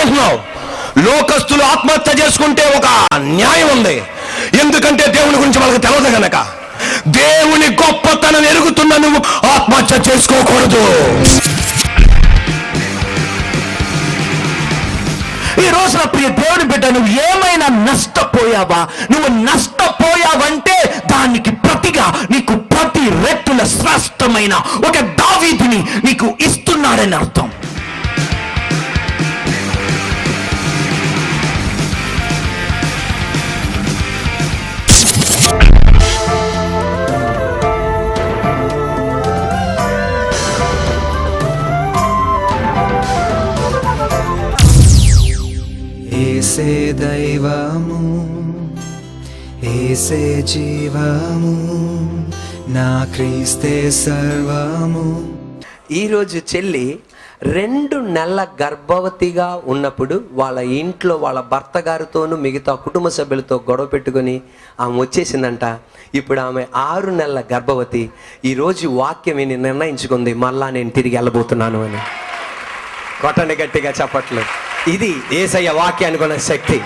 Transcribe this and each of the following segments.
అనుకుంటున్నావు? లోకస్తులు ఆత్మహత్య చేసుకుంటే ఒక న్యాయం ఉంది, ఎందుకంటే దేవుని గురించి వాళ్ళకి తెలియదు గనక. దేవుని గొప్పతనం ఎరుగుతున్న నువ్వు ఆత్మహత్య చేసుకోకూడదు. ఈ రోజున ప్రియ దేవుని బిడ్డ, నువ్వు ఏమైనా నష్టపోయావా? నువ్వు నష్టపోయావంటే దానికి ప్రతిగా నీకు 10 రెట్టుల శ్రేష్టమైన ఒక దావీదుని నీకు ఇస్తున్నాడని అర్థం. ఏసే దైవము, ఏసే జీవము, నా క్రీస్తే సర్వము. ఈరోజు చెల్లి 2 నెలల గర్భవతిగా ఉన్నప్పుడు వాళ్ళ ఇంట్లో వాళ్ళ భర్త గారితోనూ మిగతా కుటుంబ సభ్యులతో గొడవ పెట్టుకొని ఆమె వచ్చేసిందంట. ఇప్పుడు ఆమె 6 నెలల గర్భవతి. ఈరోజు వాక్యం విని నిర్ణయించుకుంది, మళ్ళా నేను తిరిగి వెళ్ళబోతున్నాను అని. కొట్టండి గట్టిగా చప్పట్లు. ఇది యేసయ్య వాక్యానికి ఉన్న శక్తి.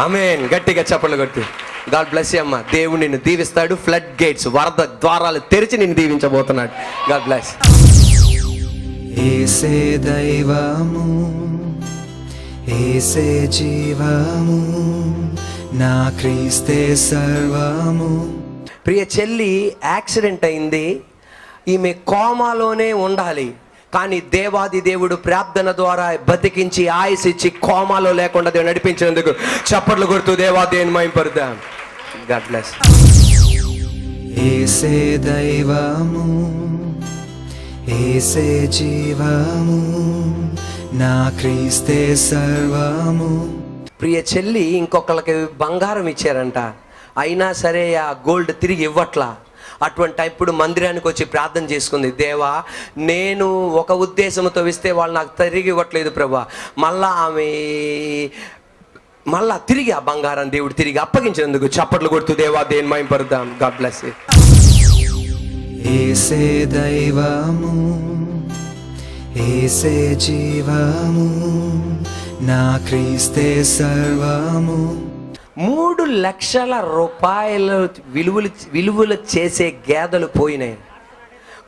ఆమేన్. గట్టిగా చప్పట్లు కొట్టి గాడ్ బ్లెస్ యూ అమ్మ. దేవుడు నిన్ను దీవిస్తాడు. ఫ్లడ్ గేట్స్, వరద ద్వారాలు తెరిచి నిన్ను దీవించబోతున్నాడు. God bless. ఏసే దైవము, ఏసే జీవము, నా క్రీస్తే సర్వము. ప్రియ చెల్లి యాక్సిడెంట్ అయింది. ఈమె కోమాలోనే ఉండాలి, కానీ దేవాది దేవుడు ప్రార్థన ద్వారా బతికించి ఆయుస్ ఇచ్చి కోమాలో లేకుండా దేవుడు నడిపించినందుకు చప్పట్లు కొడుతూ దేవాదేవుని మహిమపరుద్దాం. God bless. ఏసే దైవము, ఏసే జీవము, నా క్రీస్తే సర్వము. ప్రియ చెల్లి ఇంకొకళ్ళకి బంగారం ఇచ్చారంట, అయినా సరే ఆ గోల్డ్ తిరిగి ఇవ్వట్లా. అటువంటి ఇప్పుడు మందిరానికి వచ్చి ప్రార్థన చేసుకుంది, దేవా నేను ఒక ఉద్దేశంతో ఇస్తే వాళ్ళు నాకు తిరిగి ఇవ్వట్లేదు ప్రభా. మళ్ళా తిరిగి ఆ బంగారం దేవుడు తిరిగి అప్పగించినందుకు చప్పట్లు కొడుతూ దేవా దేని మహిమపరుద్దాం. God bless you. ఏసే దైవము, ఏసే జీవము, నా క్రీస్తే సర్వము. 3 లక్షల రూపాయలు విలువలు చేసే గేదెలు పోయినాయి.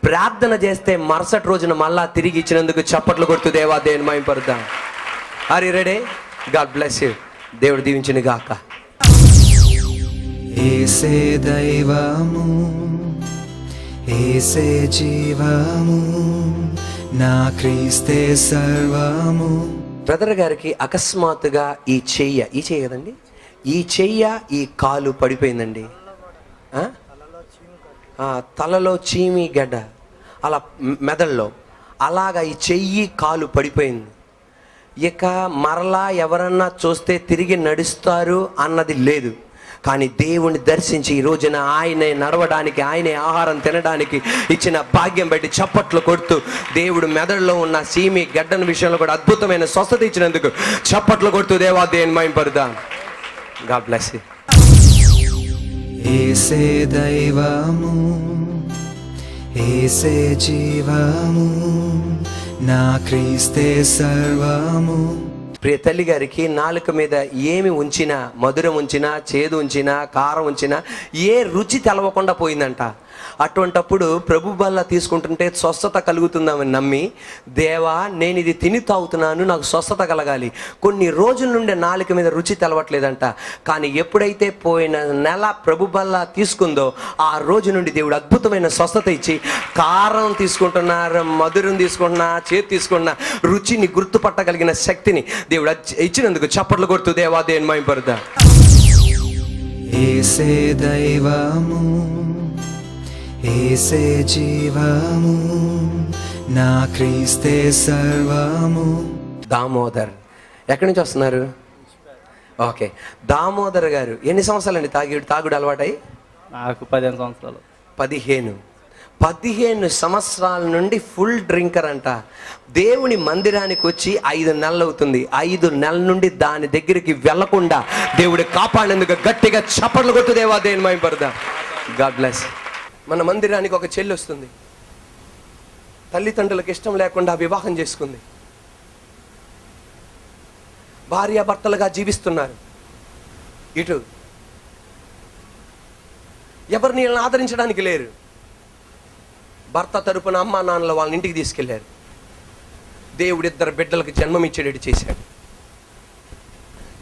ప్రార్థన చేస్తే మరుసటి రోజున మళ్ళా తిరిగి ఇచ్చినందుకు చప్పట్లు కొడుతూ దేవా దేని మహిమపరుద్దాం. Are you ready? God bless you. దేవుడు దీవించును గాక. ఏసే దైవము, ఏసే జీవము, నా క్రీస్తే సర్వము. బ్రదర్ గారికి అకస్మాత్తుగా ఈ చెయ్య కదండి, ఈ చెయ్య ఈ కాలు పడిపోయిందండి. తలలో చీమి గడ్డ, అలా మెదడులో అలాగా ఈ చెయ్యి కాలు పడిపోయింది. ఇక మరలా ఎవరన్నా చూస్తే తిరిగి నడుస్తారు అన్నది లేదు. కానీ దేవుని దర్శించి ఈ రోజున ఆయనే నడవడానికి, ఆయనే ఆహారం తినడానికి ఇచ్చిన భాగ్యం బట్టి చప్పట్లు కొడుతూ దేవుడు మెదడులో ఉన్న సీమి గడ్డన విషయంలో కూడా అద్భుతమైన స్వస్థత ఇచ్చినందుకు చప్పట్లు కొడుతూ దేవా దేని మహిమపరుద్దాం. God bless you. ఏసే దైవము, ఏసే జీవము, నా క్రీస్తే సర్వము. ప్రియ తల్లి గారికి నాలుక మీద ఏమి ఉంచినా, మధురం ఉంచినా, చేదు ఉంచినా, కారం ఉంచినా ఏ రుచి తెలవకుండా పోయిందంట. అటువంటప్పుడు ప్రభు బల్ల తీసుకుంటుంటే స్వస్థత కలుగుతుందామని నమ్మి, దేవా నేను ఇది తిని తాగుతున్నాను, నాకు స్వస్థత కలగాలి. కొన్ని రోజుల నుండి నాలుక మీద రుచి తెలవట్లేదంట. కానీ ఎప్పుడైతే పోయిన నెల ప్రభు బల్ల తీసుకుందో ఆ రోజు నుండి దేవుడు అద్భుతమైన స్వస్థత ఇచ్చి, కారం తీసుకుంటున్నా, మధురం తీసుకుంటున్నా, చేదు తీసుకున్న రుచిని గుర్తుపట్టగలిగిన శక్తిని దేవుడు ఇచ్చినందుకు చప్పట్లు కొడుతూ దేవా దేని మహిమపరుద్దాం. ఏసే దైవము, ఏసే జీవము, నా క్రీస్తే సర్వము. దామోదర్ ఎక్కడి నుంచి వస్తున్నారు? ఓకే, దామోదర్ గారు ఎన్ని సంవత్సరాలండి తాగుడు అలవాటై? నాకు 15 సంవత్సరాలు. 15 సంవత్సరాల నుండి ఫుల్ డ్రింకర్ అంట. దేవుని మందిరానికి వచ్చి 5 నెలలు అవుతుంది. 5 నెలల నుండి దాని దగ్గరికి వెళ్లకుండా దేవుడు కాపాడేందుకు గట్టిగా చప్పట్లు కొట్టు దేవా దేని మహిమపరుద్దాం. God bless. మన మందిరానికి ఒక చెల్లి వస్తుంది, తల్లిదండ్రులకు ఇష్టం లేకుండా వివాహం చేసుకుంది. భార్యాభర్తలుగా జీవిస్తున్నారు. ఇటు ఎవరిని వీళ్ళని ఆదరించడానికి లేరు. భర్త తరపున అమ్మా నాన్నలు వాళ్ళని ఇంటికి తీసుకెళ్లారు. దేవుడు 2 బిడ్డలకు జన్మమిచ్చేటట్టు చేశాడు.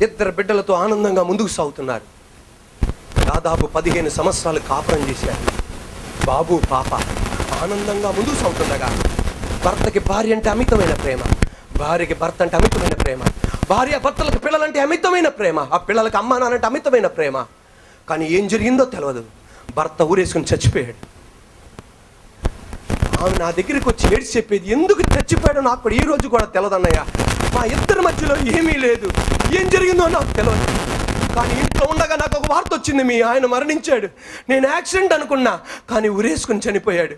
2 బిడ్డలతో ఆనందంగా ముందుకు సాగుతున్నారు. దాదాపు 15 సంవత్సరాలు కాపురం చేశారు. బాబు పాప ఆనందంగా ముందుకు సాగుతుండగా భర్తకి భార్య అంటే అమితమైన ప్రేమ, భార్యకి భర్త అంటే అమితమైన ప్రేమ, భార్య భర్తలకు పిల్లలంటే అమితమైన ప్రేమ, ఆ పిల్లలకి అమ్మా నాన్నంటే అమితమైన ప్రేమ. కానీ ఏం జరిగిందో తెలియదు. భర్త ఊరేసుకుని చచ్చిపోయాడు. ఆమె నా దగ్గరికి వచ్చి ఏడ్చి చెప్పేది, ఎందుకు చచ్చిపోయాడో నాకు కూడా ఈ రోజు కూడా తెలియదన్నయ్య. మా ఇద్దరి మధ్యలో ఏమీ లేదు, ఏం జరిగిందో నాకు తెలియదు. కానీ ఇంట్లో ఉండగా నాకు ఒక వార్త వచ్చింది, మీ ఆయన మరణించాడు. నేను యాక్సిడెంట్ అనుకున్నా, కానీ ఊరేసుకుని చనిపోయాడు.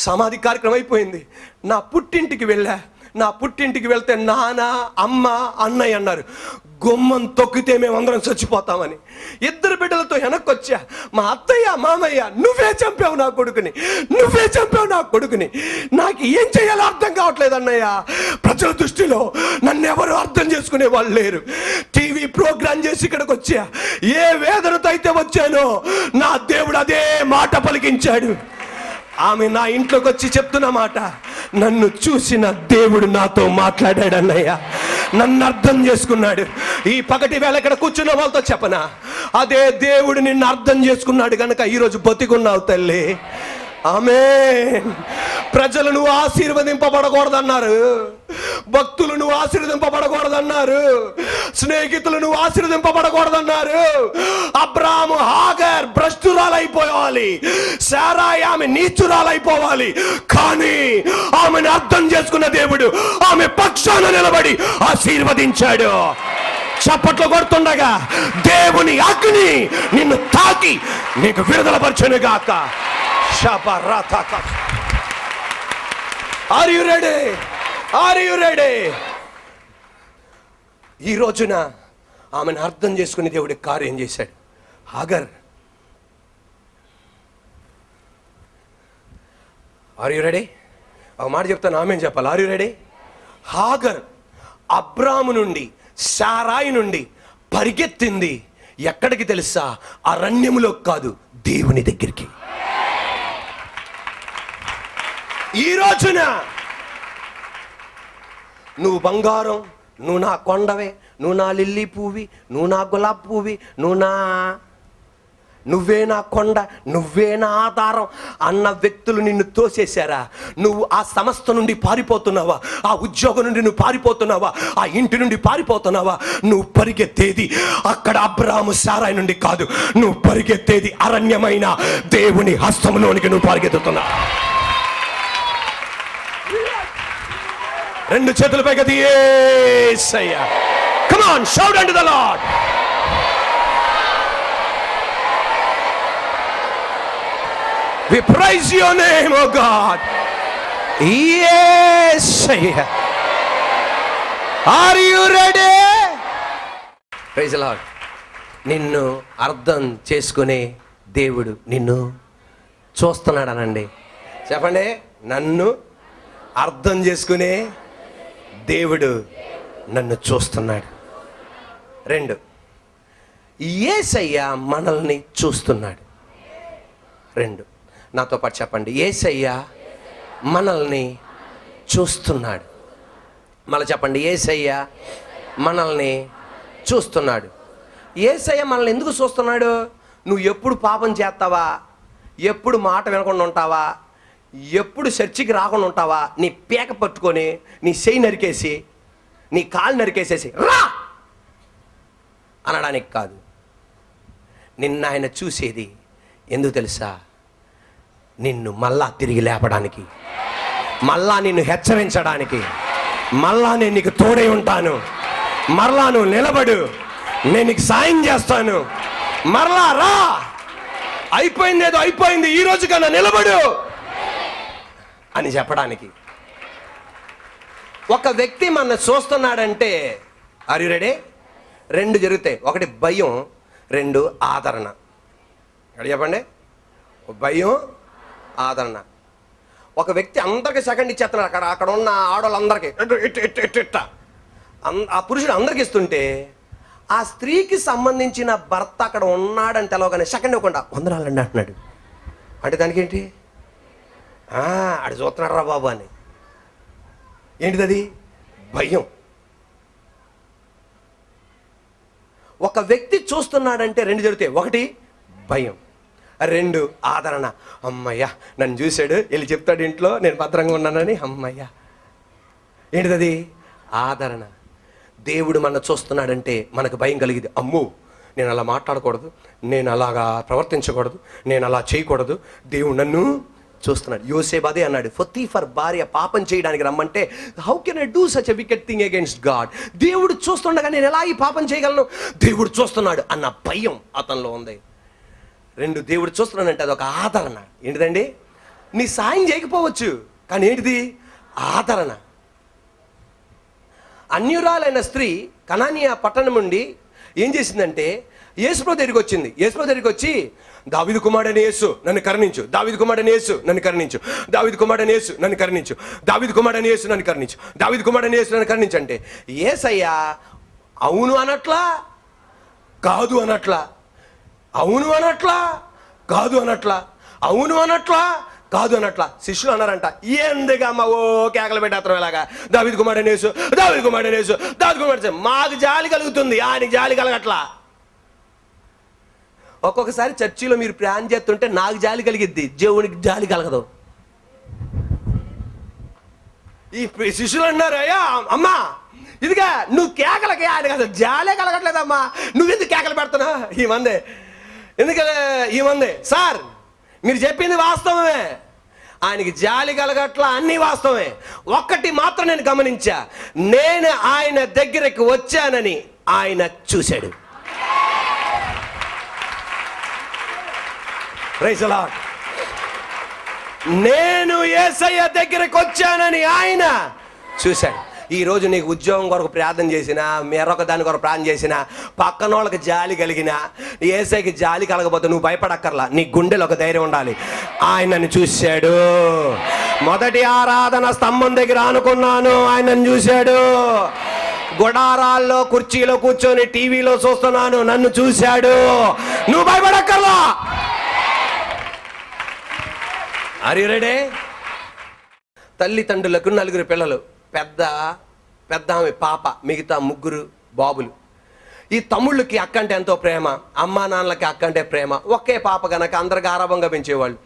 సమాధి కార్యక్రమం అయిపోయింది. నా పుట్టింటికి వెళ్ళా. నా పుట్టింటికి వెళ్తే నాన్న అమ్మ అన్నయ్య అన్నారు, గుమ్మం తొక్కితే మేమందరం చచ్చిపోతామని. 2 బిడ్డలతో వెనక్కి వచ్చా. మా అత్తయ్య మామయ్య, నువ్వే చంపావు నా కొడుకుని, నువ్వే చంపావు నా కొడుకుని. నాకు ఏం చేయాలో అర్థం కావట్లేదు అన్నయ్య. ప్రజల దృష్టిలో నన్ను ఎవరు అర్థం చేసుకునే వాళ్ళు లేరు. టీవీ ప్రోగ్రామ్ చేసి ఇక్కడికి వచ్చా. ఏ వేదనతో అయితే వచ్చానో నా దేవుడు అదే మాట పలికించాడు. ఆమె నా ఇంట్లోకి వచ్చి చెప్తున్న మాట, నన్ను చూసిన దేవుడు నాతో మాట్లాడాడు అన్నయ్య, నన్ను అర్థం చేసుకున్నాడు. ఈ పగటి వేళ ఇక్కడ కూర్చున్న వాళ్ళతో చెప్పనా, అదే దేవుడు నిన్ను అర్థం చేసుకున్నాడు కనుక ఈరోజు బతికున్నావు తల్లి. ఆమేన్. ప్రజలు నువ్వు ఆశీర్వదింపబడకూడదన్నారు, భక్తులు నువ్వు ఆశీర్వదింపబడకూడదన్నారు, స్నేహితులు నువ్వు ఆశీర్వదింపబడకూడదన్నారు. అబ్రాహాము హాగర్ భ్రష్టురాలైపోవాలి, శారాయి ఆమె నీచురాలైపోవాలి. కానీ ఆమెను అర్థం చేసుకున్న దేవుడు ఆమె పక్షాన నిలబడి ఆశీర్వదించాడు. చప్పట్లు కొడుతుండగా దేవుని అగ్ని నిన్ను తాకి నీకు విడుదల పరచును గాక. Are you ready? Are you ready? ఈ రోజున ఆమెను అర్థం చేసుకుని దేవుడి కార్యం చేశాడు. Hagar, are you ready? ఒక మాట చెప్తాను, ఆమె చెప్పాలి. Are you ready? హాగర్ అబ్రాము నుండి శారాయి నుండి పరిగెత్తింది ఎక్కడికి తెలుసా? అరణ్యములో కాదు, దేవుని దగ్గరికి. ఈ రోజున నువ్వు బంగారం, నువ్వు నా కొండవే, నువ్వు నా లిల్లీ పువ్వి, నువ్వు నా గులాబ్ పువ్వి, నువ్వే నా కొండ, నువ్వే నా ఆధారం అన్న వ్యక్తులు నిన్ను తోసేశారా? నువ్వు ఆ సంస్థ నుండి పారిపోతున్నావా? ఆ ఉద్యోగం నుండి నువ్వు పారిపోతున్నావా? ఆ ఇంటి నుండి పారిపోతున్నావా? నువ్వు పరిగెత్తేది అక్కడ అబ్రాహాము శారాయి నుండి కాదు, నువ్వు పరిగెత్తేది అరణ్యమైన దేవుని హస్తంలోనికి నువ్వు పరిగెత్తుతున్నావు. 2 చేతుల పైకి యేసయ్యా. Come on, shout unto the Lord. We praise your name, oh God. Yesayya. Are you ready? Praise the Lord. నిన్ను అర్థం చేసుకునే దేవుడు నిన్ను చూస్తున్నాడనండి. చెప్పండి, నన్ను అర్థం చేసుకునే దేవుడు నన్ను చూస్తున్నాడు. 2, యేసయ్య మనల్ని చూస్తున్నాడు. 2, నాతో పాటు చెప్పండి, యేసయ్య మనల్ని చూస్తున్నాడు. మళ్ళీ చెప్పండి, యేసయ్య మనల్ని చూస్తున్నాడు. యేసయ్య మనల్ని ఎందుకు చూస్తున్నాడు? నువ్వు ఎప్పుడు పాపం చేస్తావా, ఎప్పుడు మాట వినకుండా ఉంటావా, ఎప్పుడు చర్చికి రాకుండా ఉంటావా, నీ పేక పట్టుకొని నీ చెయ్యి నరికేసి నీ కాలు నరికేసేసి రా అనడానికి కాదు. నిన్న ఆయన చూసేది ఎందుకు తెలుసా? నిన్ను మళ్ళా తిరిగి లేపడానికి, మళ్ళా నిన్ను హెచ్చరించడానికి, మళ్ళా నేను నీకు తోడై ఉంటాను, మరలా నువ్వు నిలబడు, నేను నీకు సాయం చేస్తాను, మరలా రా, అయిపోయింది ఏదో అయిపోయింది, ఈ రోజు కన్నా నిలబడు అని చెప్పడానికి. ఒక వ్యక్తి మన చూస్తున్నాడంటే, ఆర్ యు రెడీ? 2 జరుగుతాయి. 1 భయం, 2 ఆదరణ. ఇక్కడ చెప్పండి, భయం, ఆదరణ. ఒక వ్యక్తి అందరికి సెకండ్ ఇచ్చేస్తున్నాడు. అక్కడ ఉన్న ఆడవాళ్ళందరికీ ఇట్ట ఆ పురుషుడు అందరికి ఇస్తుంటే ఆ స్త్రీకి సంబంధించిన భర్త అక్కడ ఉన్నాడని తెలవగానే సెకండ్ ఇవ్వకుండా వందనాలండి అంటున్నాడు. అంటే దానికి ఏంటి, ఆడు చూస్తున్నాడు రా బాబు అని. ఏంటిది అది? భయం. ఒక వ్యక్తి చూస్తున్నాడంటే రెండు జరుగుతాయి. ఒకటి భయం, రెండు ఆదరణ. అమ్మయ్యా నన్ను చూశాడు, వెళ్ళి చెప్తాడు ఇంట్లో నేను భద్రంగా ఉన్నానని. అమ్మయ్యా. ఏంటిది? ఆదరణ. దేవుడు మన చూస్తున్నాడంటే మనకు భయం కలిగింది. అమ్మో నేను అలా మాట్లాడకూడదు, నేను అలాగా ప్రవర్తించకూడదు, నేను అలా చేయకూడదు, దేవుడు నన్ను చూస్తున్నాడు. యోసేపు అదే అన్నాడు, పొతీఫర్ భార్య పాపం చేయడానికి రమ్మంటే how can I do such a wicket thing against God? దేవుడు చూస్తుండగా నేను ఎలా ఈ పాపం చేయగలను? దేవుడు చూస్తున్నాడు అన్న భయం అతనిలో ఉంది. రెండు, దేవుడు చూస్తున్నాడంటే అదొక ఆదరణ. ఏంటిదండి? నీ సాయం చేయకపోవచ్చు కానీ ఏంటిది? ఆదరణ. అన్యురాలైన స్త్రీ కనానియా పట్టణం నుండి ఏం చేసిందంటే యేసుప్రభు దగ్గరికి వచ్చింది. యేసుప్రభు దగ్గరికి వచ్చి, దావీదు కుమారుడైన యేసు నన్ను కరుణించు, దావీదు కుమారుడైన యేసు నన్ను కరుణించు, దావీదు కుమారుడైన యేసు నన్ను కరుణించు, దావీదు కుమారుడైన యేసు నన్ను కరుణించు, దావీదు కుమారుడైన యేసు నన్ను కరుణించు అంటే యేసయ్య అవును అనట్లా, కాదు అనట్లా, అవును అనట్లా, కాదు అనట్లా, అవును అనట్లా, కాదు అనట్లా. శిష్యులు అన్నారంట, ఎందుకమ్మ ఓ కేకలు పెట్టేస్తాం ఇలాగా, దావీదు కుమారుడైన యేసు, దావీదు కుమారుడైన యేసు, దావీదు కుమారుడు. మాకు జాలి కలుగుతుంది, ఆయనకి జాలి కలగట్లా. ఒక్కొక్కసారి చర్చిలో మీరు ప్లాన్ చేస్తుంటే నాకు జాలి కలిగిద్ది, దేవునికి జాలి కలగదు. ఈ శిష్యులు అన్నారు, అయ్యా అమ్మా ఇదిగా నువ్వు కేకలకి ఆయనకి అసలు జాలే కలగట్లేదమ్మా, నువ్వెందుకు కేకలు పెడుతున్నా? ఈ మందే ఎందుకంటే ఈ మందే సార్ మీరు చెప్పింది వాస్తవమే, ఆయనకి జాలి కలగట్లా, అన్నీ వాస్తవమే. ఒక్కటి మాత్రం నేను గమనించా, నేను ఆయన దగ్గరికి వచ్చానని ఆయన చూశాడు. Praise the Lord. నేను యేసయ్య దగ్గరికి వచ్చానని ఆయన చూశాడు. ఈరోజు నీకు ఉద్యోగం కొరకు ప్రార్థన చేసినా, మరొక దాని కొరకు ప్రార్థన చేసినా, పక్కన వాళ్ళకి జాలి కలిగినా, యేసయ్యకి జాలి కలగకపోతే నువ్వు భయపడక్కర్లా. నీ గుండెలో ఒక ధైర్యం ఉండాలి, ఆయనను చూశాడు. మొదటి ఆరాధన స్తంభం దగ్గర అనుకున్నాను, ఆయనను చూశాడు. గుడారాల్లో కుర్చీలో కూర్చొని టీవీలో చూస్తున్నాను, నన్ను చూశాడు. నువ్వు భయపడక్కర్లా. Are you ready? తల్లిదండ్రులకు 4 పిల్లలు, పెద్ద ఆమె పాప, మిగతా 3 బాబులు. ఈ తమ్ముళ్ళకి అక్క అంటే ఎంతో ప్రేమ, అమ్మా నాన్నలకి అక్క అంటే ప్రేమ. ఒకే పాప గనక అందరికి ఆరాభంగా పెంచేవాళ్ళు.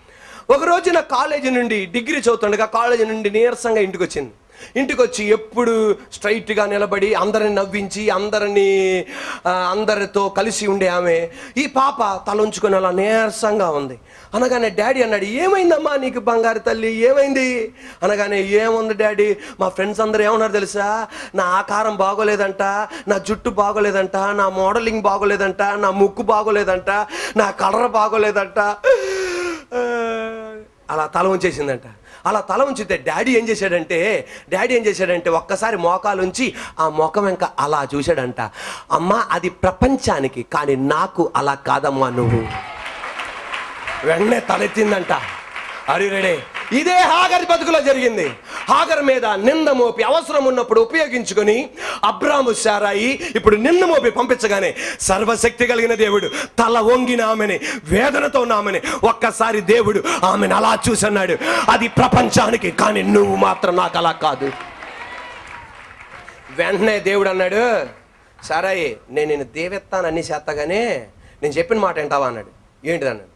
ఒక రోజున కాలేజీ నుండి డిగ్రీ చదువుతుండగా కాలేజీ నుండి నీరసంగా ఇంటికి వచ్చింది. ఇంటికి వచ్చి ఎప్పుడు స్ట్రైట్గా నిలబడి అందరిని నవ్వించి అందరితో కలిసి ఉండే ఆమె ఈ పాప తల ఉంచుకొని అలా నీరసంగా ఉంది. అనగానే డాడీ అన్నాడు, ఏమైందమ్మా నీకు బంగారు తల్లి, ఏమైంది? అనగానే ఏముంది డాడీ, మా ఫ్రెండ్స్ అందరూ ఏమన్నారు తెలుసా, నా ఆకారం బాగోలేదంట, నా జుట్టు బాగోలేదంట, నా మోడలింగ్ బాగోలేదంట, నా ముక్కు బాగోలేదంట, నా కలర్ బాగోలేదంట. అలా తల ఉంచేసిందంట. అలా తల ఉంచితే డాడీ ఏం చేశాడంటే ఒక్కసారి మోకాలు ఉంచి ఆ ముఖం ఇంకా అలా చూశాడంట. అమ్మా అది ప్రపంచానికి, కానీ నాకు అలా కాదమ్మా నువ్వు. వెంటనే తలెత్తిందంట. Are you ready? ఇదే హాగర్ బతుకులో జరిగింది. హాగర్ మీద నింద మోపి అవసరం ఉన్నప్పుడు ఉపయోగించుకొని అబ్రాము శారాయి ఇప్పుడు నింద మోపి పంపించగానే సర్వశక్తి కలిగిన దేవుడు తల వంగిన ఆమెని, వేదనతో ఉన్న ఆమెని ఒక్కసారి దేవుడు ఆమెను అలా చూసన్నాడు, అది ప్రపంచానికి, కానీ నువ్వు మాత్రం నాకు అలా కాదు. వెంటనే దేవుడు అన్నాడు, శారాయి నేను నిన్ను దేవెత్తాను అన్ని చేస్తాగానే నేను చెప్పిన మాట ఏంటావా అన్నాడు. ఏంటిదన్నాడు,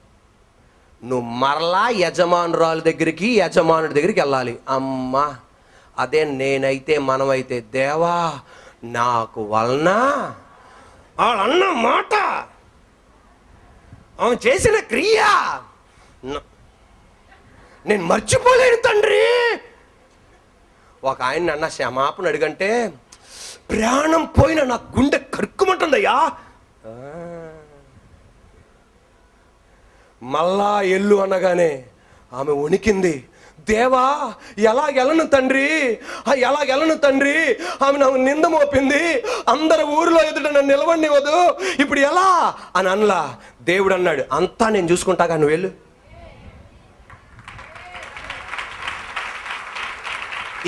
నువ్వు మరలా యజమానురాలు దగ్గరికి, యజమానుడి దగ్గరికి వెళ్ళాలి. అమ్మా అదే నేనైతే మనమైతే, దేవా నాకు వలన వాళ్ళన్న మాట, ఆమె చేసిన క్రియ నేను మర్చిపోలేను తండ్రి. ఒక ఆయన అన్న క్షమాపణ అడిగంటే ప్రాణం పోయిన నా గుండె కరుక్కుమంటుందయ్యా. మళ్ళా ఎల్లు అనగానే ఆమె వణికింది. దేవా ఎలాగెళ్ళను తండ్రి, ఆమె నాకు నింద మోపింది, అందరు ఊరిలో ఎదుట నన్ను నిలవనివ్వదు, ఇప్పుడు ఎలా అని అనలా. దేవుడు అన్నాడు, అంతా నేను చూసుకుంటాగా, నువ్వు వెళ్ళు.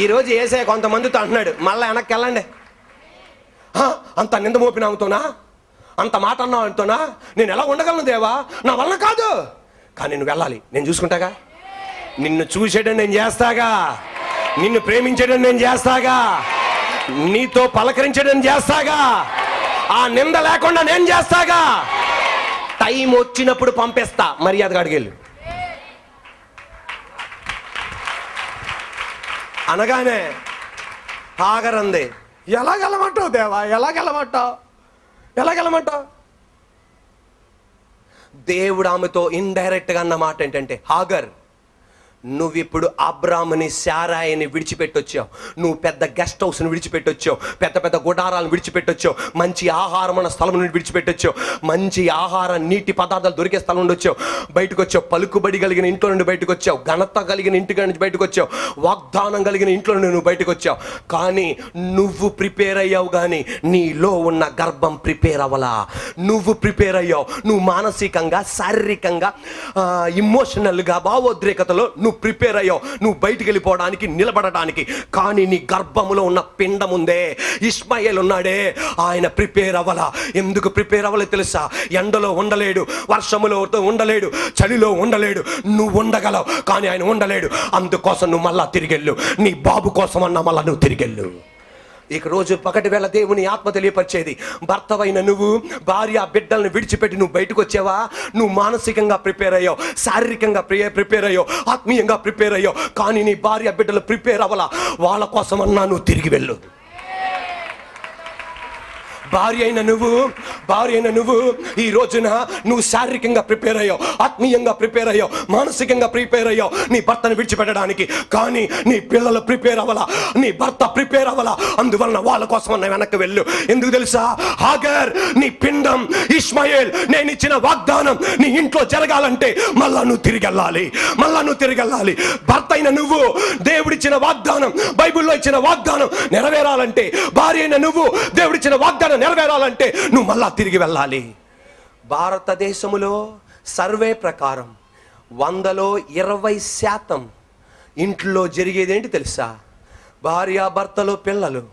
ఈరోజు యేసయ్య కొంతమందితో అంటున్నాడు, మళ్ళీ వెనక్కి వెళ్ళండి, అంత నింద మోపిన ఆమెతోనా, అంత మాట అన్న ఆమెతోనా నేను ఎలా ఉండగలను దేవా, నా వల్ల కాదు. కానీ నువ్వు వెళ్ళాలి, నేను చూసుకుంటాగా, నిన్ను చూసేయడం నేను చేస్తాగా, నిన్ను ప్రేమించడం నేను చేస్తాగా, నీతో పలకరించడం చేస్తాగా, ఆ నింద లేకుండా నేను చేస్తాగా. టైం వచ్చినప్పుడు పంపిస్తా, మర్యాదగా అడిగెళ్ళు అనగానే ఆగరంది. ఎలాగెళ్ళమంటావు దేవా, ఎలాగెళ్ళమంటావు? దేవుడు ఆమెతో ఇండైరెక్ట్గా అన్న మాట ఏంటంటే, హాగర్, నువ్విప్పుడు అబ్రాముని శారాయిని విడిచిపెట్టొచ్చావు, నువ్వు పెద్ద గెస్ట్ హౌస్ని విడిచిపెట్టొచ్చావు, పెద్ద పెద్ద గుడారాలను విడిచిపెట్టొచ్చావు, మంచి ఆహారం ఉన్న స్థలం నుండి విడిచిపెట్టొచ్చావు, మంచి ఆహారం నీటి పదార్థాలు దొరికే స్థలం నుండి వచ్చావు, బయటకు వచ్చావు, పలుకుబడి కలిగిన ఇంట్లో నుండి బయటకు వచ్చావు, ఘనత కలిగిన ఇంటి నుంచి బయటకు వచ్చావు, వాగ్దానం కలిగిన ఇంట్లో నుండి నువ్వు బయటకు వచ్చావు. కానీ నువ్వు ప్రిపేర్ అయ్యావు, కానీ నీలో ఉన్న గర్భం ప్రిపేర్ అవ్వలా. నువ్వు ప్రిపేర్ అయ్యావు, నువ్వు మానసికంగా, శారీరకంగా, ఇమోషనల్గా, భావోద్రేకతలో నువ్వు ప్రిపేర్ అయ్యావు, నువ్వు బయటికి వెళ్ళిపోవడానికి, నిలబడడానికి. కానీ నీ గర్భములో ఉన్న పిండం ఉందే, ఇష్మాయేల్ ఉన్నాడే, ఆయన ప్రిపేర్ అవ్వలా. ఎందుకు ప్రిపేర్ అవ్వలే తెలుసా? ఎండలో ఉండలేడు, వర్షములో ఉండలేడు, చలిలో ఉండలేడు. నువ్వు ఉండగలవు, కానీ ఆయన ఉండలేడు. అందుకోసం నువ్వు మళ్ళా తిరిగెళ్ళు, నీ బాబు కోసం అన్నా మళ్ళా నువ్వు తిరిగెళ్ళు. ఇక రోజు పగటి వేళ దేవుని ఆత్మ తెలియపరిచేది, భర్తవైన నువ్వు భార్య బిడ్డల్ని విడిచిపెట్టి నువ్వు బయటకు వచ్చావా, నువ్వు మానసికంగా ప్రిపేర్ అయ్యావు, శారీరకంగా ప్రిపేర్ అయ్యావు, ఆత్మీయంగా ప్రిపేర్ అయ్యావు. కానీ నీ భార్య బిడ్డలు ప్రిపేర్ అవ్వాలా, వాళ్ళ కోసం అన్నా నువ్వు తిరిగి వెళ్ళు. భార్య అయిన నువ్వు ఈ రోజున నువ్వు శారీరకంగా ప్రిపేర్ అయ్యావు, ఆత్మీయంగా ప్రిపేర్ అయ్యావు, మానసికంగా ప్రిపేర్ అయ్యావు నీ భర్తను విడిచిపెట్టడానికి. కానీ నీ పిల్లలు ప్రిపేర్ అవ్వాలా, నీ భర్త ప్రిపేర్ అవ్వాలా. అందువలన వాళ్ళ కోసం అన్న వెనక్కి వెళ్ళు. ఎందుకు తెలుసా? హాగర్, నీ పిండం ఇష్మాయేల్, నేను ఇచ్చిన వాగ్దానం నీ ఇంట్లో జరగాలంటే మళ్ళా నువ్వు తిరిగి వెళ్ళాలి. భర్త అయిన నువ్వు దేవుడిచ్చిన వాగ్దానం, బైబిల్లో ఇచ్చిన వాగ్దానం నెరవేరాలంటే, భార్య అయిన నువ్వు దేవుడిచ్చిన వాగ్దానం నెరవేరాలంటే నువ్వు మళ్ళా తిరిగి వెళ్ళాలి. భారతదేశములో సర్వే ప్రకారం 100లో 20% ఇంట్లో జరిగేదేంటి తెలుసా? భార్యాభర్తలు పిల్లలు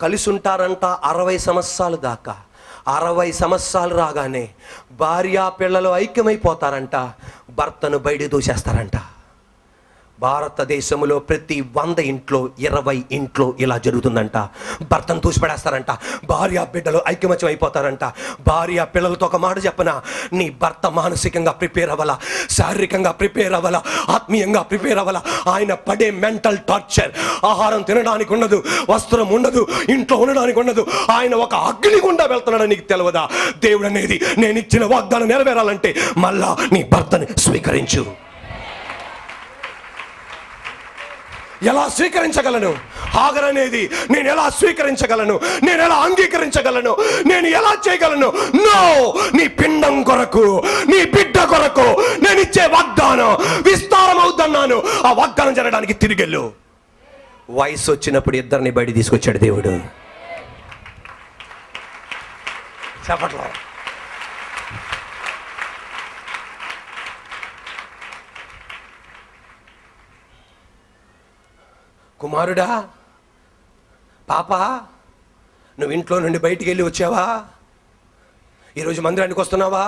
కలిసి ఉంటారంట 60 సంవత్సరాల దాకా. 60 సంవత్సరాలు రాగానే భార్యా పిల్లలు ఐక్యమైపోతారంట, భర్తను బయట దూసేస్తారంట. భారతదేశంలో ప్రతి 100 ఇంట్లో 20 ఇంట్లో ఇలా జరుగుతుందంట. భర్తను తూసిపడేస్తారంట, భార్య బిడ్డలు ఐకమత్యం అయిపోతారంట. భార్య పిల్లలతో ఒక మాట చెప్పనా, నీ భర్త మానసికంగా ప్రిపేర్ అవ్వాలా, శారీరకంగా ప్రిపేర్ అవ్వాలా, ఆత్మీయంగా ప్రిపేర్ అవ్వాలా. ఆయన పడే మెంటల్ టార్చర్, ఆహారం తినడానికి ఉండదు, వస్త్రం ఉండదు, ఇంట్లో ఉండడానికి ఉండదు. ఆయన ఒక అగ్ని గుండా వెళ్తున్నాడని నీకు తెలియదా? దేవుడు అనేది, నేను ఇచ్చిన వాగ్దానం నెరవేరాలంటే మళ్ళా నీ భర్తని స్వీకరించు. ఎలా స్వీకరించగలను? హాగర్ అనేది నేను ఎలా స్వీకరించగలను? నేను ఎలా అంగీకరించగలను? నేను ఎలా చేయగలను? నో, నీ పిండం కొరకు, నీ బిడ్డ కొరకు నేను ఇచ్చే వాగ్దానం విస్తారం అవుతున్నాను. ఆ వాగ్దానం జరగడానికి తిరిగెళ్ళు. వయసు వచ్చినప్పుడు ఇద్దరిని బయట తీసుకొచ్చాడు దేవుడు. చెప్పట్లో కుమారుడా, పాప, నువ్వు ఇంట్లో నుండి బయటికి వెళ్ళి వచ్చావా? ఈరోజు మందిరానికి వస్తున్నావా?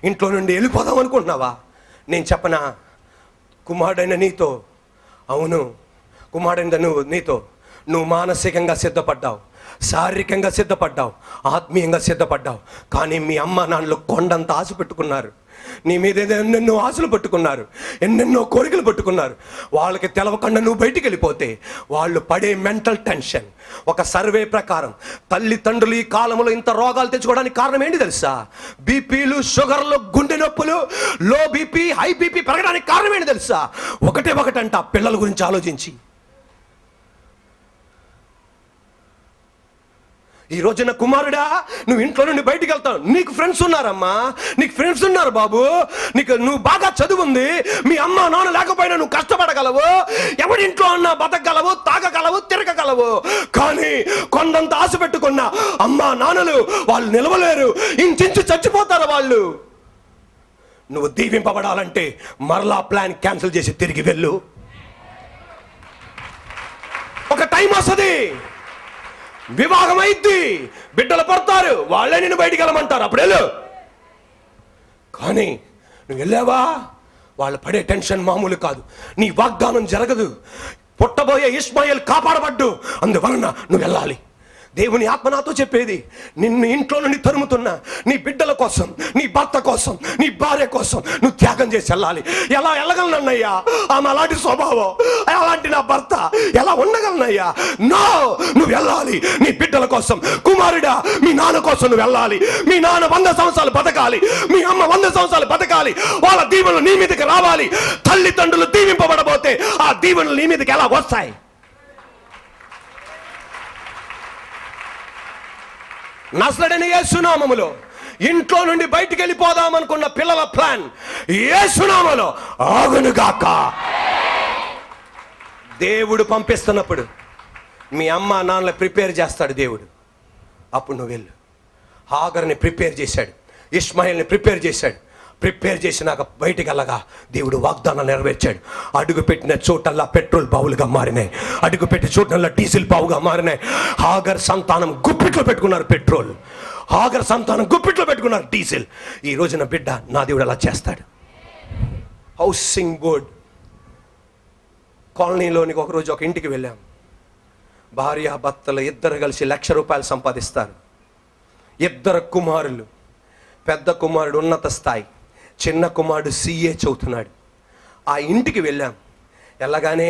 ఇంట్లో నుండి వెళ్ళిపోదాం అనుకుంటున్నావా? నేను చెప్పనా, కుమారుడైన నీతో, అవును కుమారుడైన నీతో నువ్వు మానసికంగా సిద్ధపడ్డావు, శారీరకంగా సిద్ధపడ్డావు, ఆత్మీయంగా సిద్ధపడ్డావు. కానీ మీ అమ్మ నాన్నలు కొండంత ఆశ పెట్టుకున్నారు, నీ మీద ఎన్నెన్నో ఆశలు పట్టుకున్నారు, ఎన్నెన్నో కోరికలు పట్టుకున్నారు. వాళ్ళకి తెలవకుండా నువ్వు బయటికి వెళ్ళిపోతే వాళ్ళు పడే మెంటల్ టెన్షన్. ఒక సర్వే ప్రకారం తల్లిదండ్రులు ఈ కాలంలో ఇంత రోగాలు తెచ్చుకోవడానికి కారణం ఏంటి తెలుసా? బీపీలు, షుగర్లు, గుండె నొప్పులు, లో బీపీ, హై బీపీ పెరగడానికి కారణం ఏంటి తెలుసా? ఒకటంట, పిల్లల గురించి ఆలోచించి. ఈ రోజున కుమారుడా, నువ్వు ఇంట్లో నుండి బయటికి వెళ్తావు, నీకు ఫ్రెండ్స్ ఉన్నారమ్మా, నీకు ఫ్రెండ్స్ ఉన్నారు బాబు, నువ్వు బాగా చదువుంది, మీ అమ్మ నాన్న లేకపోయినా నువ్వు కష్టపడగలవు, ఎవరింట్లో అన్నా బతకగలవు, తాగగలవు, తిరగగలవు. కానీ కొండంత ఆశ పెట్టుకున్న అమ్మ నాన్నలు వాళ్ళు నిలవలేరు, ఇంచించి చచ్చిపోతారు వాళ్ళు. నువ్వు దీవింపబడాలంటే మరలా ప్లాన్ క్యాన్సిల్ చేసి తిరిగి వెళ్ళు. ఒక టైం వస్తుంది, వివాహం అయిద్ది, బిడ్డలు పడతారు, వాళ్ళే నిన్ను బయటికి వెళ్ళమంటారు, అప్పుడు వెళ్ళు. కానీ నువ్వు వెళ్ళావా, వాళ్ళు పడే టెన్షన్ మామూలు కాదు. నీ వాగ్దానం జరగదు. పుట్టబోయే ఇష్మాయేల్ కాపాడబడ్డు, అందువలన నువ్వు వెళ్ళాలి. దేవుని ఆత్మ నాతో చెప్పేది, నిన్ను ఇంట్లో నుండి తరుముతున్నా నీ బిడ్డల కోసం, నీ భర్త కోసం, నీ భార్య కోసం నువ్వు త్యాగం చేసి వెళ్ళాలి. ఎలా వెళ్ళగలనన్నయ్యా, ఆమె అలాంటి స్వభావం, అలాంటి నా భర్త ఎలా ఉండగలనయ్యా? నో, నువ్వు వెళ్ళాలి నీ బిడ్డల కోసం. కుమారుడా, మీ నాన్న కోసం నువ్వు వెళ్ళాలి. మీ నాన్న 100 సంవత్సరాలు బతకాలి, మీ అమ్మ 100 సంవత్సరాలు బతకాలి. వాళ్ళ దీవెనలు నీ మీదకి రావాలి. తల్లిదండ్రులు దీవింపబడబోతే ఆ దీవెనలు నీ మీదకి ఎలా వస్తాయి? నజరేయుడైన యేసు నామములో ఇంట్లో నుండి బయటికి వెళ్ళిపోదామనుకున్న పిల్లల ప్లాన్ యేసు నామములో ఆగునుగాక. దేవుడు పంపిస్తున్నప్పుడు మీ అమ్మ నాన్నలు ప్రిపేర్ చేస్తాడు దేవుడు. అప్పుడు నువ్వు వెళ్ళు. హాగర్ని ప్రిపేర్ చేశాడు, ఇష్మాయిల్ని ప్రిపేర్ చేశాడు. ప్రిపేర్ చేసినాక బయటికి వెళ్ళగా దేవుడు వాగ్దానం నెరవేర్చాడు. అడుగు పెట్టిన చోటల్లా పెట్రోల్ బావులుగా మారినాయి, అడుగు పెట్టిన చోటల్లా డీజిల్ బావుగా మారినాయి. హాగర్ సంతానం గుప్పిట్లో పెట్టుకున్నారు పెట్రోల్, హాగర్ సంతానం గుప్పిట్లో పెట్టుకున్నారు డీజిల్. ఈ రోజున బిడ్డ నా దేవుడు అలా చేస్తాడు. హౌసింగ్ బోర్డ్ కాలనీలోనికి ఒకరోజు ఒక ఇంటికి వెళ్ళాం. భార్య భర్తలు ఇద్దరు కలిసి ₹1,00,000 సంపాదిస్తారు. 2 కుమారులు. పెద్ద కుమారుడు ఉన్నత స్థాయి, చిన్న కుమారుడు CA చదువుతున్నాడు. ఆ ఇంటికి వెళ్ళాం. వెళ్ళగానే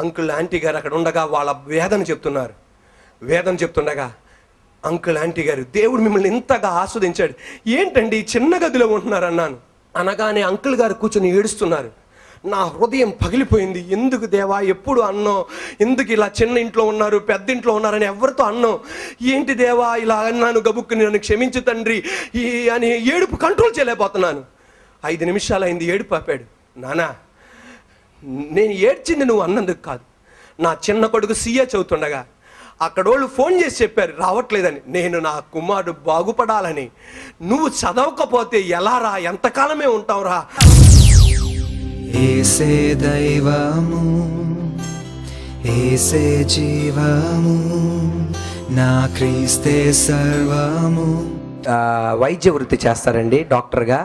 అంకుల్ ఆంటీ గారు అక్కడ ఉండగా వాళ్ళ వేదన చెప్తున్నారు. వేదన చెప్తుండగా అంకుల్ ఆంటీ గారు, దేవుడు మిమ్మల్ని ఇంతగా ఆస్వాదించాడు, ఏంటండి చిన్న గదిలో ఉంటున్నారు అన్నాను. అనగానే అంకుల్ గారు కూర్చొని ఏడుస్తున్నారు. నా హృదయం పగిలిపోయింది. ఎందుకు దేవా ఎప్పుడు అన్నావు, ఎందుకు ఇలా చిన్న ఇంట్లో ఉన్నారు పెద్ద ఇంట్లో ఉన్నారని ఎవరితో అన్నావు, ఏంటి దేవా ఇలా అన్నాను, గబుక్కుని నన్ను క్షమించు తండ్రి అని ఏడుపు కంట్రోల్ చేయలేకపోతున్నాను. 5 నిమిషాలు అయింది, ఏడుపు ఆపాడు. నానా, నేను ఏడ్చింది నువ్వు అన్నందుకు కాదు, నా చిన్న కొడుకు CA చదువుతుండగా అక్కడోళ్ళు ఫోన్ చేసి చెప్పారు రావట్లేదని. నేను నా కుమారుడు బాగుపడాలని. నువ్వు చదవకపోతే ఎలా రా, ఎంతకాలమే ఉంటావు రా. ఏసే దైవము, ఏసే జీవము, నా క్రీస్తే సర్వము. వైద్య వృత్తి చేస్తారండి డాక్టర్గా.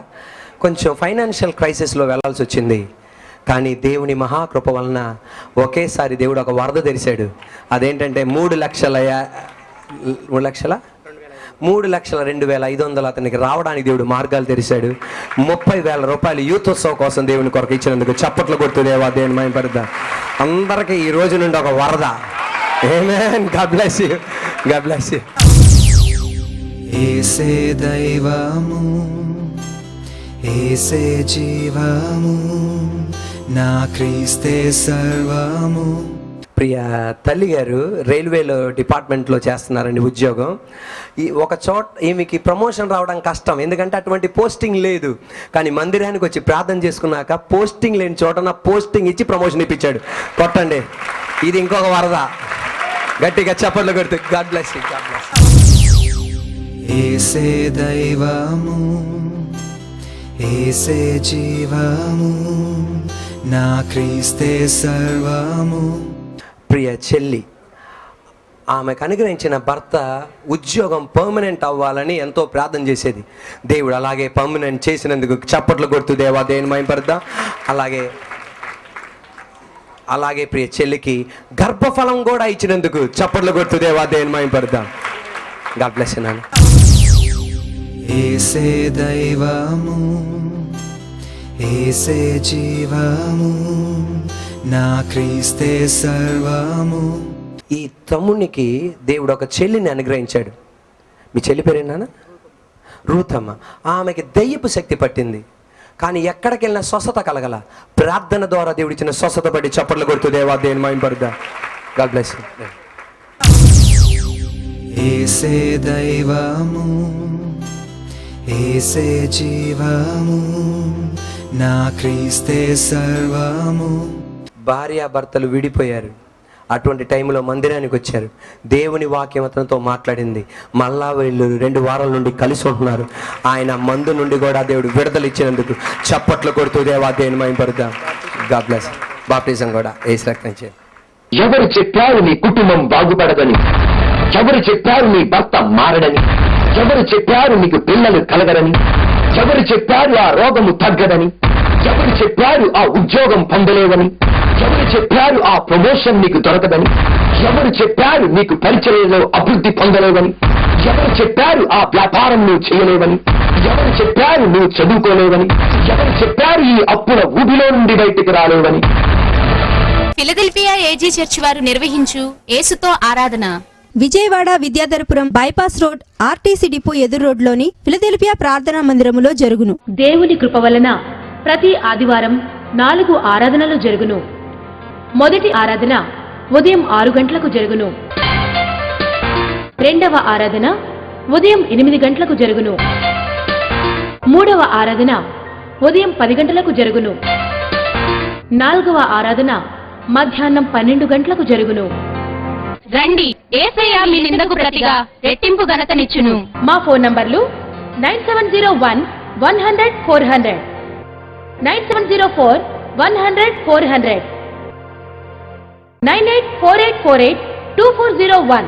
కొంచెం ఫైనాన్షియల్ క్రైసిస్లో వెళ్ళాల్సి వచ్చింది. కానీ దేవుని మహాకృప వలన ఒకేసారి దేవుడు ఒక వరద తెరిచాడు. అదేంటంటే 3,02,500 అతనికి రావడానికి దేవుడు మార్గాలు తెరిచాడు. ₹30,000 యూత్ ఉత్సవం కోసం దేవుని కొరకు ఇచ్చినందుకు చప్పట్లు కొడుతుందేవా దేవుని మహిమపడతా. అందరికీ ఈ రోజు నుండి ఒక వరద. Amen. God bless you, God bless you. ఏసే దైవము, ఏసే జీవము, నా క్రీస్తే సర్వము. ప్రియ తల్లి గారు రైల్వేలో డిపార్ట్మెంట్లో చేస్తున్నారండి ఉద్యోగం. ఒక చోట ఈమెకి ప్రమోషన్ రావడం కష్టం, ఎందుకంటే అటువంటి పోస్టింగ్ లేదు. కానీ మందిరానికి వచ్చి ప్రార్థన చేసుకున్నాక పోస్టింగ్ లేని చోట నా పోస్టింగ్ ఇచ్చి ప్రమోషన్ ఇప్పించాడు. కొట్టండి, ఇది ఇంకొక వరద. గట్టిగా చప్పట్లు కొడుతూ God bless you, God bless you. ఏసే దైవము, ఏసే జీవము, నా క్రీస్తే సర్వము. ప్రియ చెల్లి, ఆమెకు అనుగ్రహించిన భర్త ఉద్యోగం పర్మనెంట్ అవ్వాలని ఎంతో ప్రార్థన చేసేది. దేవుడు అలాగే పర్మనెంట్ చేసినందుకు చప్పట్లు కొడుతూ దేవా దేవుని మహిమపడతా. అలాగే ప్రియ చెల్లికి గర్భఫలం కూడా ఇచ్చినందుకు చప్పట్లు కొడుతూ దేవా దేవుని మహిమపడతా. గాడ్ బ్లెస్ యు నాన్న. ఏసే దైవము, ఏసే జీవము, నా క్రీస్తే సర్వము. ఈ తమ్మునికి దేవుడు ఒక చెల్లిని అనుగ్రహించాడు. మీ చెల్లి పేరేనా? రూతమ్మ. ఆమెకి దయ్యపు శక్తి పట్టింది, కానీ ఎక్కడికి వెళ్ళినా స్వస్థత కలగల. ప్రార్థన ద్వారా దేవుడు ఇచ్చిన స్వస్థత పట్టి చప్పట్లు కొడుతూ దేవా దేవుని మహిమపడతా. God bless you. ఏసే దైవము, ఏసే జీవము, నా క్రీస్తే సర్వము. భార్యాభర్తలు విడిపోయారు. అటువంటి టైంలో మందిరానికి వచ్చారు. దేవుని వాక్యం అతనితో మాట్లాడింది. మళ్ళా వీళ్ళు 2 వారాల నుండి కలిసి ఉంటున్నారు. ఆయన మందు నుండి కూడా దేవుడు విడుదల ఇచ్చినందుకు చప్పట్లు కొడుతూ దేవా దేవుని మహిమపడతా. God bless. బాప్టిజం కూడా యేసు రక్తం చేయండి. ఎవరు చెప్పారు నీ కుటుంబం బాగుపడదని? ఎవరు చెప్పారు నీ భర్త మారడని? ఎవరు చెప్పారు నీకు పిల్లలు కలగరని? ఎవరు చెప్పారు ఆ రోగము తగ్గదని? ఎవరు చెప్పారు ఆ ఉద్యోగం పొందలేవని? ఎవరు చెప్పారు ఆ ప్రమోషన్ నీకు దొరకదని? ఎవరు చెప్పారు నీకు పరిచయంలో అభివృద్ధి పొందలేవని? ఎవరు చెప్పారు ఆ వ్యాపారం నువ్వు చేయలేవని? ఎవరు చెప్పారు నువ్వు చదువుకోలేవని? ఎవరు చెప్పారు ఈ అప్పుల ఊబిలో నుండి బయటికి రాలేవని? ఫిలదెల్ఫియా ఏజీ చర్చ్ వారు నిర్వహించు యేసుతో ఆరాధన Vijayawada Vidyadharapuram bypass road RTC depot ఎదురు రోడ్లోని ఫిలదెల్ఫియా ప్రార్థనా మందిరములో జరుగును. దేవుని కృప వలన ప్రతి ఆదివారం 4 ఆరాధనలు జరుగును. మొదటి ఆరాధన ఉదయం 6 గంటలకు జరుగును. రెండవ ఆరాధన ఉదయం 8 గంటలకు జరుగును. మూడవ ఆరాధన ఉదయం 10 గంటలకు జరుగును. నాలుగవ ఆరాధన మధ్యాహ్నం 12 గంటలకు జరుగును. రండి, యేసయ్య మీ నిందకు ప్రతిగా రెట్టింపు ఘనతనిచ్చును. మా ఫోన్ నంబర్లు 9701-100-400, 9704-100-400, 9848482401.